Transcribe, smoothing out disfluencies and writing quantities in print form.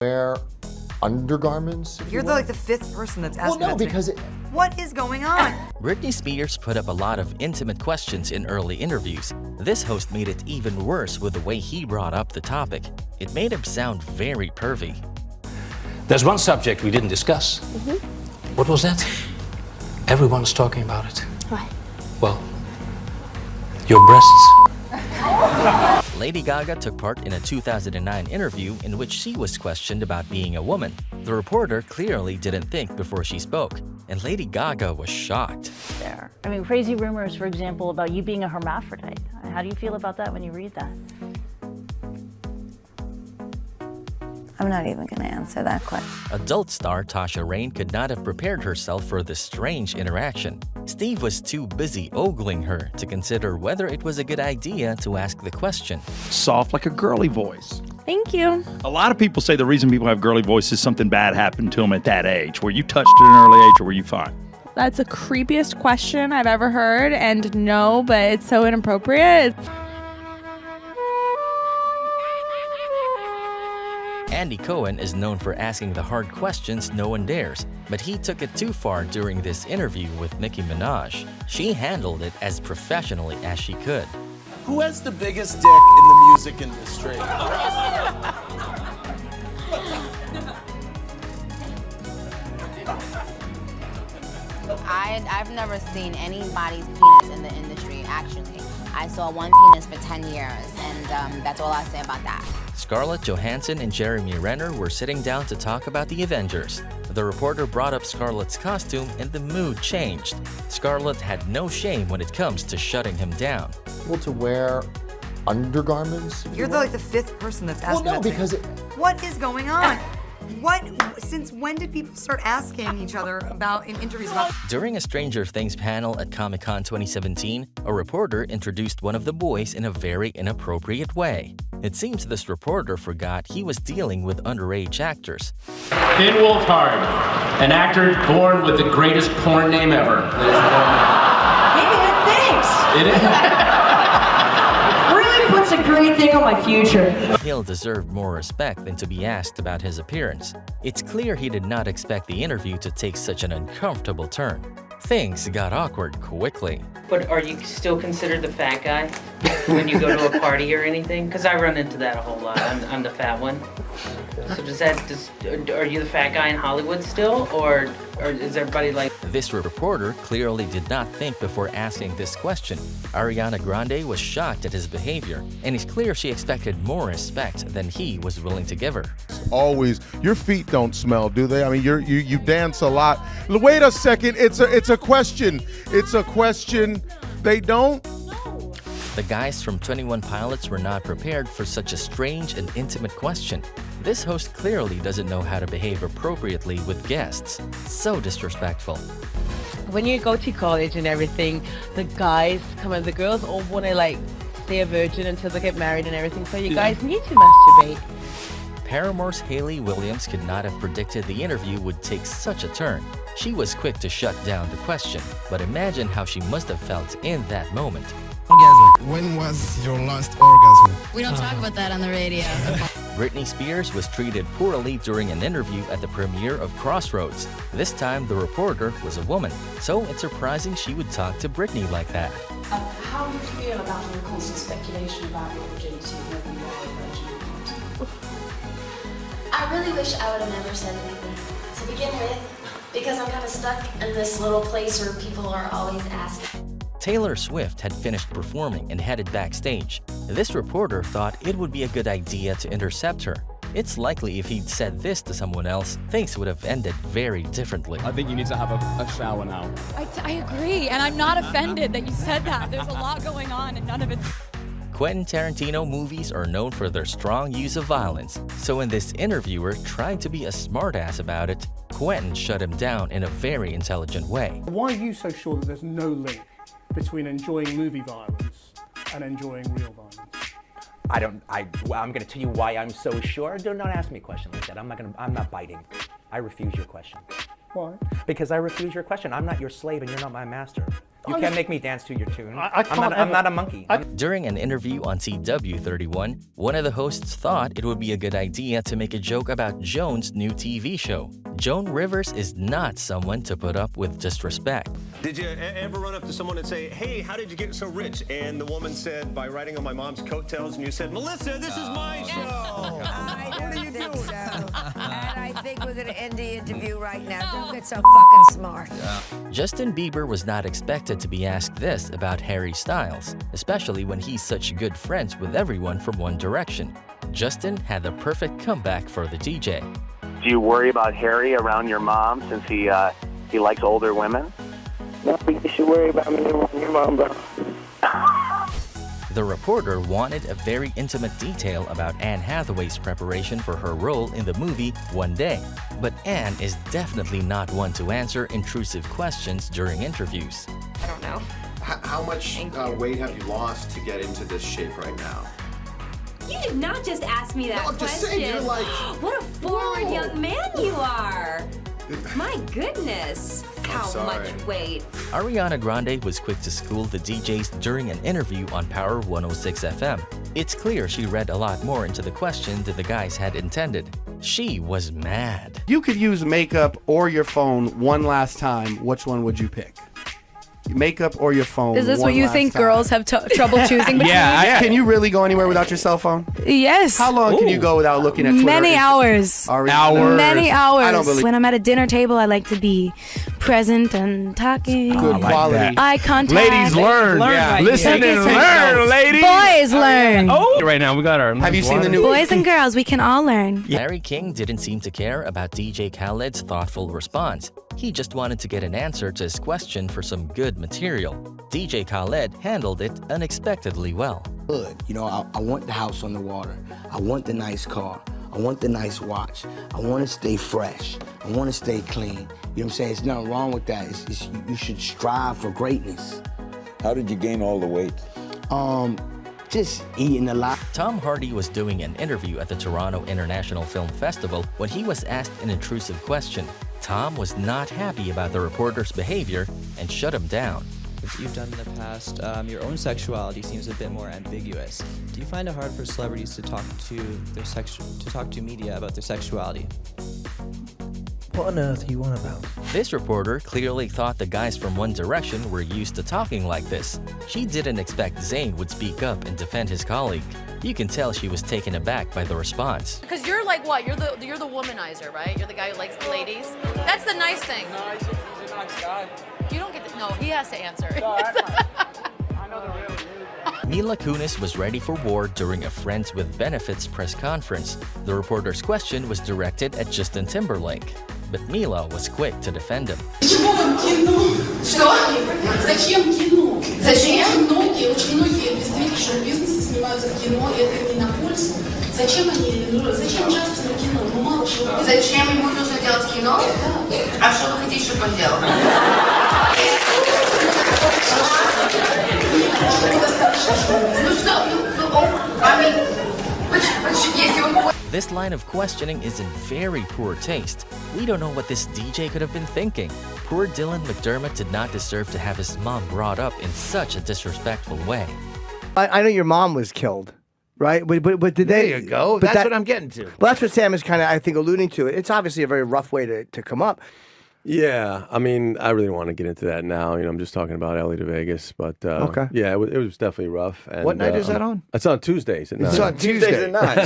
Wear undergarments? You're like the fifth person that's asked me Well, no, that because What is going on? Britney Spears put up a lot of intimate questions in early interviews. This host made it even worse with the way he brought up the topic. It made him sound very pervy. There's one subject we didn't discuss. What was that? Everyone's talking about it. What? Well, your breasts. Lady Gaga took part in a 2009 interview in which she was questioned about being a woman. The reporter clearly didn't think before she spoke, and Lady Gaga was shocked. There. I mean, crazy rumors, for example, about you being a hermaphrodite. How do you feel about that when you read that? I'm not even going to answer that question. Adult star Tasha Rain could not have prepared herself for this strange interaction. Steve was too busy ogling her to consider whether it was a good idea to ask the question. Soft, like a girly voice. Thank you. A lot of people say the reason people have girly voices is something bad happened to them at that age. Were you touched at an early age, or were you fine? That's the creepiest question I've ever heard, and no, but it's so inappropriate. Andy Cohen is known for asking the hard questions no one dares, but he took it too far during this interview with Nicki Minaj. She handled it as professionally as she could. Who has the biggest dick in the music industry? I've never seen anybody's penis in the industry, actually. I saw one penis for 10 years, and that's all I'll say about that. Scarlett Johansson and Jeremy Renner were sitting down to talk about the Avengers. The reporter brought up Scarlett's costume and the mood changed. Scarlett had no shame when it comes to shutting him down. able to wear undergarments? You're like the fifth person that's asked me Well, no, that. because What is going on? Since when did people start asking each other about in interviews about? During a Stranger Things panel at Comic-Con 2017, a reporter introduced one of the boys in a very inappropriate way. It seems this reporter forgot he was dealing with underage actors. Finn Wolfhard, an actor born with the greatest porn name ever. Hey man, thanks! It is. Really puts a great thing on my future. He'll deserve more respect than to be asked about his appearance. It's clear he did not expect the interview to take such an uncomfortable turn. Things got awkward quickly. But are you still considered the fat guy when you go to a party or anything? Because I run into that a whole lot. I'm the fat one. So are you the fat guy in Hollywood still, or is everybody like? This reporter clearly did not think before asking this question. Ariana Grande was shocked at his behavior, and it's clear she expected more respect than he was willing to give her. Always, your feet don't smell, do they? I mean, you dance a lot. Wait a second, it's a question. It's a question. They don't? The guys from 21 Pilots were not prepared for such a strange and intimate question. This host clearly doesn't know how to behave appropriately with guests. So disrespectful. When you go to college and everything, the guys come and the girls all want to like stay a virgin until they get married and everything. So you guys need to masturbate. Paramore's Hayley Williams could not have predicted the interview would take such a turn. She was quick to shut down the question, but imagine how she must have felt in that moment. Orgasm. When was your last orgasm? We don't talk about that on the radio. Britney Spears was treated poorly during an interview at the premiere of Crossroads. This time, the reporter was a woman, so it's surprising she would talk to Britney like that. How do you feel about the constant speculation about your virginity, whether you are a virgin or not? I really wish I would have never said anything to begin with, because I'm kind of stuck in this little place where people are always asking. Taylor Swift had finished performing and headed backstage. This reporter thought it would be a good idea to intercept her. It's likely if he'd said this to someone else, things would have ended very differently. I think you need to have a shower now. I agree, and I'm not offended that you said that. There's a lot going on and none of it's... Quentin Tarantino movies are known for their strong use of violence, so when this interviewer tried to be a smartass about it, Quentin shut him down in a very intelligent way. Why are you so sure that there's no link between enjoying movie violence and enjoying real violence? I'm gonna tell you why I'm so sure. Do not ask me a question like that. I'm not biting. I refuse your question. Why? Because I refuse your question. I'm not your slave and you're not my master. You can't make me dance to your tune. I can't I'm not a monkey. During an interview on CW31, one of the hosts thought it would be a good idea to make a joke about Joan's new TV show. Joan Rivers is not someone to put up with disrespect. Did you ever run up to someone and say, hey, how did you get so rich? And the woman said, by riding on my mom's coattails, and you said, Melissa, this is my show. I don't think so. And I think we're going to end the interview right now. Don't get so fucking smart. Justin Bieber was not expected to be asked this about Harry Styles, especially when he's such good friends with everyone from One Direction. Justin had the perfect comeback for the DJ. Do you worry about Harry around your mom since he likes older women? No, you should worry about me around your mom, bro. The reporter wanted a very intimate detail about Anne Hathaway's preparation for her role in the movie One Day. But Anne is definitely not one to answer intrusive questions during interviews. I don't know. How much weight have you lost to get into this shape right now? You did not just ask me that No, I'm question. just saying, you're like... What a forward young man you are. My goodness. How much weight? Ariana Grande was quick to school the DJs during an interview on Power 106 FM. It's clear she read a lot more into the question than the guys had intended. She was mad. You could use makeup or your phone one last time. Which one would you pick? Makeup or your phone? Is this one what you last think time? girls have trouble choosing between? Can you really go anywhere without your cell phone? Yes. How long can you go without looking at Twitter? Many hours. Hours. Many hours. I don't believe. When I'm at a dinner table, I like to be present and talking. Good quality. Eye contact. Ladies learn. Listen and learn, ladies. Boys learn. Oh, right now we got our. Have you seen the new? Boys and girls, we can all learn. Larry King didn't seem to care about DJ Khaled's thoughtful response. He just wanted to get an answer to his question for some good material. DJ Khaled handled it unexpectedly well. Good. You know, I want the house on the water. I want the nice car. I want the nice watch. I want to stay fresh. I want to stay clean. You know what I'm saying? There's nothing wrong with that. You should strive for greatness. How did you gain all the weight? Just eating a lot. Tom Hardy was doing an interview at the Toronto International Film Festival when he was asked an intrusive question. Tom was not happy about the reporter's behavior and shut him down. What you've done in the past, your own sexuality seems a bit more ambiguous. Do you find it hard for celebrities to talk to media about their sexuality? What on earth are you on about? This reporter clearly thought the guys from One Direction were used to talking like this. She didn't expect Zayn would speak up and defend his colleague. You can tell she was taken aback by the response. Because you're like what? You're the womanizer, right? You're the guy who likes the ladies. That's the nice thing. No, he's a nice guy. You don't get to. No, he has to answer. No, I know the real you. Mila Kunis was ready for war during a Friends with Benefits press conference. The reporter's question was directed at Justin Timberlake, but Mila was quick to defend him. Чего вам кино? Что? Зачем кино? Зачем? Очень многие представители шоу-бизнеса снимаются в кино, и это не на пользу. Зачем Джастину кино? Ну мало что. Зачем ему нужно делать кино? А что вы хотите, чтобы он делал? This line of questioning is in very poor taste. We don't know what this DJ could have been thinking. Poor Dylan McDermott did not deserve to have his mom brought up in such a disrespectful way. I know your mom was killed, right? But did they? There you go. But That's what I'm getting to. Well, that's what Sam is kind of, I think, alluding to. It's obviously a very rough way to come up. Yeah, I mean, I really don't want to get into that now. You know, I'm just talking about LA to Vegas, but Okay. yeah, it was definitely rough. And, What night is that on? It's on Tuesdays at 9. It's on Tuesdays at 9.